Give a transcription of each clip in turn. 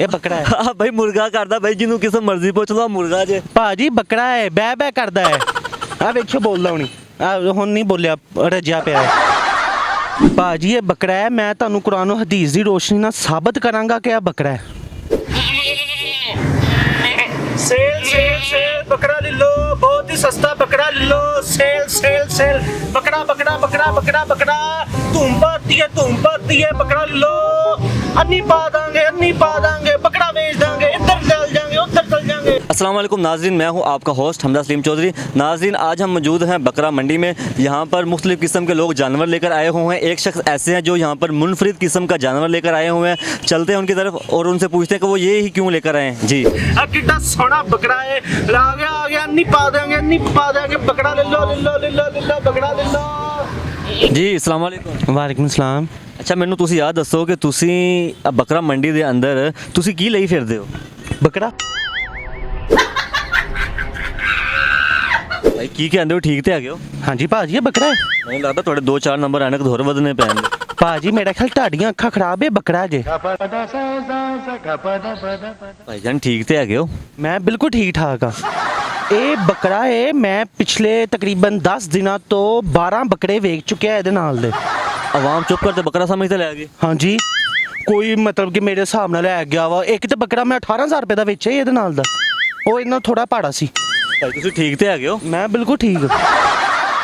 ਇਹ ਬੱਕਰਾ ਹੈ। ਆ ਭਾਈ ਮੁਰਗਾ ਕਰਦਾ ਭਾਈ, ਜਿਹਨੂੰ ਕਿਸੇ ਮਰਜ਼ੀ ਪੁੱਛ ਲਓ ਮੁਰਗਾ ਜੇ। ਭਾਜੀ ਬੱਕਰਾ ਹੈ, ਬੈ ਬੈ ਕਰਦਾ ਹੈ। ਆ ਵੇਖੋ ਬੋਲਦਾ ਹੁਣੀ, ਆ ਹੁਣ ਨਹੀਂ ਬੋਲਿਆ, ਰੱਜਿਆ ਪਿਆ ਹੈ। ਭਾਜੀ ਇਹ ਬੱਕਰਾ ਹੈ, ਮੈਂ ਤੁਹਾਨੂੰ ਕੁਰਾਨ और हदीस ਦੀ ਰੋਸ਼ਨੀ ਨਾਲ ਸਾਬਤ ਕਰਾਂਗਾ ਕਿ ਇਹ ਬੱਕਰਾ ਹੈ। सेल सेल सेल बकरा ले लो, बहुत ही सस्ता बकरा ले लो। सेल सेल सेल बकरा बकरा बकरा बकरा बकरा धूम पाती है बकरा ले लो। अन्नी पा देंगे बकरा बेच देंगे, इधर चल जाएंगे उधर चल जाएंगे। अस्सलाम वालेकुम नाज़रीन, मैं हूं आपका होस्ट हमजा सलीम चौधरी। नाज़रीन आज हम मौजूद हैं बकरा मंडी में। यहाँ पर मुख्तलिफ़ किस्म के लोग जानवर लेकर आए हुए हैं। एक शख्स ऐसे हैं जो यहाँ पर मुनफरिद किस्म का जानवर लेकर आए हुए हैं। चलते हैं उनकी तरफ और उनसे पूछते हैं कि वो ये ही क्यों लेकर आए हैं। जी कितना सोना बकरा है, आ गया अन्नी पा देंगे बकरा ले लो बकरा ले लो। जी अस्सलाम वालेकुम। वालेकुम सलाम। अच्छा ਮੈਨੂੰ ਤੁਸੀਂ ਆਹ ਦੱਸੋ ਕਿ ਤੁਸੀਂ ਬੱਕਰਾ ਮੰਡੀ ਦੇ ਅੰਦਰ ਤੁਸੀਂ ਕੀ ਲਈ ਫਿਰਦੇ ਹੋ? बकरा ਭਾਈ ਕੀ ਕਹਿੰਦੇ ਹੋ, ਠੀਕ ਤੇ ਹੈਗੇ ਹੋ? हाँ जी भाजी ये बकरा है। ਮੈਨੂੰ ਲੱਗਦਾ ਤੁਹਾਡੇ 2-4 ਨੰਬਰ ਐਨਕ ਹੋਰ ਵਧਨੇ ਪੈਣਗੇ। ਭਾਜੀ ਮੇਰਾ ਖਿਆਲ ਤੁਹਾਡੀਆਂ ਅੱਖਾਂ ਖਰਾਬ ਹੈ, ਬੱਕਰਾ ਜੇ। ਭਾਈ ਜਾਨ ਠੀਕ ਤੇ ਹੈਗੇ ਹੋ? ਮੈਂ ਬਿਲਕੁਲ ਠੀਕ ਠਾਕ ਆ। ਇਹ ਬੱਕਰਾ ਹੈ, ਮੈਂ ਪਿਛਲੇ ਤਕਰੀਬਨ 10 ਦਿਨਾਂ ਤੋਂ 12 ਬੱਕਰੇ ਵੇਚ ਚੁੱਕਿਆ ਇਹਦੇ ਨਾਲ ਦੇ। ਆਵਾਮ ਚੁੱਪ ਕਰਦੇ ਬੱਕਰਾ ਸਮਝ ਤੇ ਲੈ ਗਏ। ਹਾਂਜੀ ਕੋਈ ਮਤਲਬ ਕਿ ਮੇਰੇ ਹਿਸਾਬ ਨਾਲ ਲੈ ਗਿਆ ਵਾ। ਇੱਕ ਤੇ ਬੱਕਰਾ ਮੈਂ 18,000 ਰੁਪਏ ਦਾ ਵੇਚਿਆ ਇਹਦੇ ਨਾਲ ਦਾ, ਉਹ ਇਹਨਾਂ ਥੋੜਾ ਭਾੜਾ ਸੀ। ਭਾਈ ਤੁਸੀਂ ਠੀਕ ਤੇ ਹੈਗੇ ਹੋ? ਮੈਂ ਬਿਲਕੁਲ ਠੀਕ।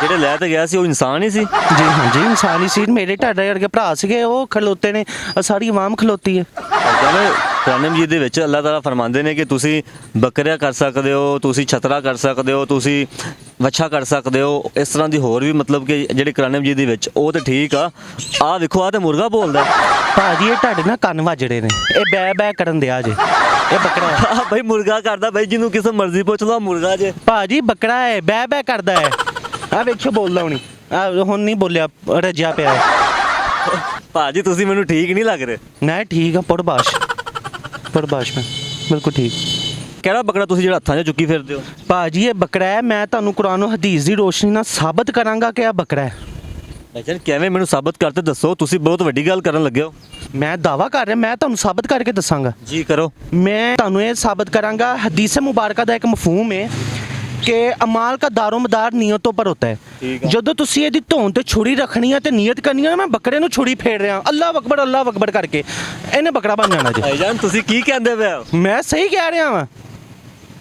ਜਿਹੜੇ ਲੈ ਤੇ ਗਿਆ ਸੀ ਉਹ ਇਨਸਾਨ ਹੀ ਸੀ? ਜੀ ਹਾਂਜੀ ਇਨਸਾਨੀ ਸੀ। ਮੇਰੇ ਢਾਡੇ ਵਰਗੇ ਭਰਾ ਸੀਗੇ, ਉਹ ਖਲੋਤੇ ਨੇ, ਸਾਰੀ ਆਵਾਮ ਖਲੋਤੀ ਹੈ। ਕੁਰਾਨ ਮਜੀਦ ਦੇ ਵਿੱਚ ਅੱਲਾਹ ਤਾਲਾ ਫਰਮਾਉਂਦੇ ਨੇ ਕਿ ਤੁਸੀਂ ਬੱਕਰਾ ਕਰ ਸਕਦੇ ਹੋ, ਤੁਸੀਂ ਛਤਰਾ ਕਰ ਸਕਦੇ ਹੋ, ਤੁਸੀਂ ਵੱਛਾ ਕਰ ਸਕਦੇ ਹੋ। ਇਸ ਤਰ੍ਹਾਂ ਦੀ ਹੋਰ ਵੀ ਮਤਲਬ ਕਿ ਜਿਹੜੇ ਕੁਰਾਨ ਮਜੀਦ ਦੇ ਵਿੱਚ, ਉਹ ਤੇ ਠੀਕ ਆ। ਆਹ ਵੇਖੋ ਆਹ ਤੇ ਮੁਰਗਾ ਬੋਲਦਾ। ਭਾਜੀ ਇਹ ਢਾਡੇ ਨਾਲ ਕੰਨ ਵੱਜੜੇ ਨੇ, ਇਹ ਬੈ ਬੈ ਕਰਨ ਦਿਆ ਜੇ। ਇਹ ਬੱਕਰਾ ਹੈ। ਆ ਭਾਈ ਮੁਰਗਾ ਕਰਦਾ ਭਾਈ, ਜਿਹਨੂੰ ਕਿਸੇ ਮਰਜ਼ੀ ਪੁੱਛ ਲਓ ਮੁਰਗਾ ਜੇ। ਭਾਜੀ ਬੱਕਰਾ ਹੈ, ਬੈ ਬੈ ਕਰਦਾ ਹੈ। ਆ ਵੇਖੋ ਬੋਲਦਾ ਹੁਣੀ, ਆ ਹੁਣ ਨਹੀਂ ਬੋਲਿਆ, ਰੱਜਿਆ ਪਿਆ ਹੈ। ਭਾਜੀ ਤੁਸੀਂ ਮੈਨੂੰ ਠੀਕ ਨਹੀਂ ਲੱਗ ਰਹੇ। ਮੈਂ ਠੀਕ ਆ, ਪੜਬਾਸ਼ ਮੈਂ ਬਿਲਕੁਲ ਠੀਕ। ਕਿਹੜਾ ਬੱਕਰਾ ਤੁਸੀਂ ਜਿਹੜਾ ਹੱਥਾਂ 'ਚ ਚੁੱਕੀ ਫਿਰਦੇ ਹੋ? ਭਾਜੀ ਇਹ ਬੱਕਰਾ ਹੈ, ਮੈਂ ਤੁਹਾਨੂੰ ਕੁਰਾਨ और हदीस ਦੀ ਰੋਸ਼ਨੀ ਨਾਲ ਸਾਬਤ ਕਰਾਂਗਾ ਕਿ ਇਹ ਬੱਕਰਾ ਹੈ। ਭਾਈਜਾਨ ਕਿਵੇਂ ਮੈਨੂੰ ਸਾਬਤ ਕਰਤੇ ਦੱਸੋ, ਤੁਸੀਂ ਬਹੁਤ ਵੱਡੀ ਗੱਲ ਕਰਨ ਲੱਗੇ ਹੋ। ਮੈਂ ਦਾਵਾ ਕਰ ਰਿਹਾ, ਮੈਂ ਤੁਹਾਨੂੰ ਸਾਬਤ ਕਰਕੇ ਦੱਸਾਂਗਾ। ਜੀ ਕਰੋ। ਮੈਂ ਤੁਹਾਨੂੰ ਇਹ ਸਾਬਤ ਕਰਾਂਗਾ, ਹਦੀਸ ਮੁਬਾਰਕਾ ਦਾ ਇੱਕ ਮਫਹੂਮ ਹੈ ਕਿ ਅਮਾਲ ਦਾ ਦਾਰੋਮਦਾਰ ਨੀਅਤੋਂ ਪਰ ਹੁੰਦਾ ਹੈ। ਜਦੋਂ ਤੁਸੀਂ ਇਹਦੀ ਧੌਣ ਤੇ ਛੁਰੀ ਰੱਖਣੀ ਹੈ ਤੇ ਨੀਅਤ ਕਰਨੀ ਹੈ, ਮੈਂ ਬੱਕਰੇ ਨੂੰ ਛੁਰੀ ਫੇੜ ਰਿਹਾ, ਅੱਲਾਹੁ ਅਕਬਰ ਕਰਕੇ, ਇਹਨੇ ਬੱਕਰਾ ਬਣ ਜਾਣਾ ਜੀ। ਭਾਈਜਾਨ ਤੁਸੀਂ ਕੀ ਕਹਿੰਦੇ ਪਏ ਹੋ? ਮੈਂ ਸਹੀ ਕਹਿ ਰਿਹਾ ਵਾਂ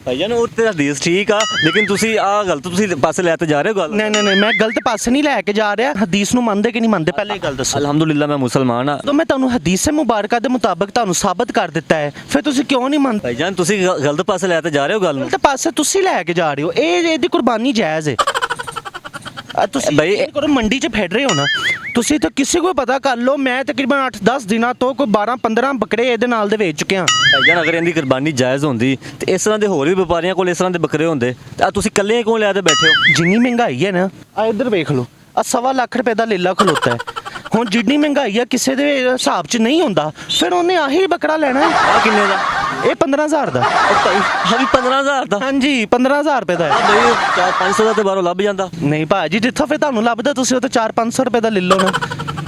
ਭਾਈਜਾਨ। ਉਹ ਤੇ ਹਦੀਸ ਠੀਕ ਆ, ਲੇਕਿਨ ਤੁਸੀਂ ਆਹ ਗਲਤ ਤੁਸੀਂ ਪਾਸੇ ਲੈ ਤੇ ਜਾ ਰਹੇ ਹੋ ਗੱਲ। ਨਹੀਂ ਮੈਂ ਗਲਤ ਪਾਸੇ ਨਹੀਂ ਲੈ ਕੇ ਜਾ ਰਿਹਾ। ਹਦੀਸ ਨੂੰ ਮੰਨਦੇ ਕਿ ਨਹੀਂ ਮੰਨਦੇ, ਪਹਿਲੇ ਇਹ ਗੱਲ ਦੱਸੋ। ਅਲਹਮਦੁਲਿਲਾ ਮੈਂ ਮੁਸਲਮਾਨ ਆ। ਜਦੋਂ ਮੈਂ ਤੁਹਾਨੂੰ ਹਦੀਸ ਮੁਬਾਰਕਾ ਦੇ ਮੁਤਾਬਕ ਤੁਹਾਨੂੰ ਸਾਬਤ ਕਰ ਦਿੱਤਾ ਹੈ, ਫਿਰ ਤੁਸੀਂ ਕਿਉਂ ਨਹੀਂ ਮੰਨਦੇ? ਭਾਈਜਾਨ ਤੁਸੀਂ ਗਲਤ ਪਾਸੇ ਲੈ ਤੇ ਜਾ ਰਹੇ ਹੋ ਗੱਲ ਨੂੰ। ਗਲਤ ਪਾਸੇ ਤੁਸੀਂ ਲੈ ਕੇ ਜਾ ਰਹੇ ਹੋ, ਇਹਦੀ ਕੁਰਬਾਨੀ ਜਾਇਜ਼ ਹੈ। ਤੁਸੀਂ ਭਾਈ ਕਰੋ ਮੰਡੀ 'ਚ ਫੇਡ ਰਹੇ ਹੋ ਨਾ, ਤੁਸੀਂ ਤਾਂ ਕਿਸੇ ਕੋਲ ਪਤਾ ਕਰ ਲਓ। ਮੈਂ ਤਕਰੀਬਨ 8-10 ਦਿਨਾਂ ਤੋਂ ਕੋਈ 12-15 ਬੱਕਰੇ ਇਹਦੇ ਨਾਲ ਦੇ ਵੇਚ ਚੁੱਕਿਆ। ਭਾਈਜਾਨ ਅਗਰ ਇਹਦੀ ਕੁਰਬਾਨੀ ਜਾਇਜ਼ ਹੁੰਦੀ ਤੇ ਇਸ ਤਰ੍ਹਾਂ ਦੇ ਹੋਰ ਵੀ ਵਪਾਰੀਆਂ ਕੋਲ ਇਸ ਤਰ੍ਹਾਂ ਦੇ ਬੱਕਰੇ ਹੁੰਦੇ, ਤਾਂ ਤੁਸੀਂ ਇਕੱਲੇ ਕਿਉਂ ਲਿਆ ਤੇ ਬੈਠੇ ਹੋ? ਜਿੰਨੀ ਮਹਿੰਗਾਈ ਹੈ ਨਾ, ਆ ਇੱਧਰ ਵੇਖ ਲਓ, ਆ 1.25 ਲੱਖ ਰੁਪਏ ਦਾ ਲੇਲਾ ਖਲੋਤਾ ਹੈ। ਹੁਣ ਜਿੰਨੀ ਮਹਿੰਗਾਈ ਆ ਕਿਸੇ ਦੇ ਹਿਸਾਬ 'ਚ ਨਹੀਂ ਹੁੰਦਾ, ਫਿਰ ਉਹਨੇ ਆਹੀ ਬੱਕਰਾ ਲੈਣਾ ਹੈ। ਆ ਕਿੰਨੇ ਦਾ? ਇਹ 15,000 ਦਾ। ਭਾਈ ਹਾਂ ਵੀ 15,000 ਦਾ? ਹਾਂਜੀ 15,000 ਰੁਪਏ ਦਾ ਹੈ। ਭਾਈ 400-500 ਦਾ ਤੇ ਬਾਹਰੋਂ ਲੱਭ ਜਾਂਦਾ। ਨਹੀਂ ਭਾਜੀ, ਜਿੱਥੋਂ ਫਿਰ ਤੁਹਾਨੂੰ ਲੱਭਦਾ ਤੁਸੀਂ ਉਹ ਤਾਂ 400-500 ਰੁਪਏ ਦਾ ਲੈ ਲਓ ਨਾ,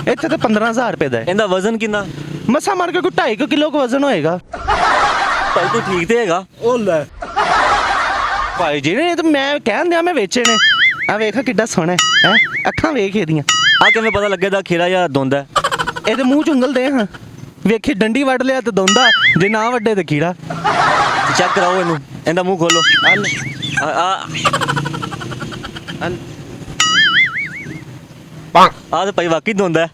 ਇੱਥੇ ਤਾਂ 15,000 ਰੁਪਏ ਦਾ ਹੈ। ਇਹਦਾ ਵਜ਼ਨ ਕਿੰਨਾ? ਮਸਾ ਮਾਰ ਕੇ ਕੋਈ 2.5 ਕਿਲੋ ਕੁ ਵਜ਼ਨ ਹੋਏਗਾ। ਭਾਈ ਤੂੰ ਠੀਕ ਤੇ ਹੈਗਾ? ਉਹ ਲੈ ਭਾਈ ਜੀ ਨੇ ਤਾਂ ਮੈਂ ਕਹਿਣ ਦਿਆਂ ਮੈਂ ਵੇਚੇ ਨੇ। ਆ ਵੇਖ ਕਿੱਡਾ ਸੋਹਣਾ ਹੈ, ਅੱਖਾਂ ਵੇਖ ਇਹਦੀਆਂ। ਆ ਕਿਵੇਂ ਪਤਾ ਲੱਗੇ ਦਾ ਖੀਰਾ ਜਾਂ ਦੁੰਦਾ? ਇਹਦੇ ਮੂੰਹ ਚ ਉਂਗਲ ਦੇ ਹਾਂ, ਵੇਖੀ ਡੰਡੀ ਵੱਢ ਲਿਆ ਤੇ ਦੋਂਦਾ, ਜੇ ਨਾ ਵੱਡੇ ਤੇ ਕੀੜਾ। ਚੈੱਕ ਕਰਾਓ ਇਹਨੂੰ, ਇਹਦਾ ਮੂੰਹ ਖੋਲੋ। ਆ ਤੇ ਭਾਈ ਵਾਕਈ ਦੁੰਦਾ।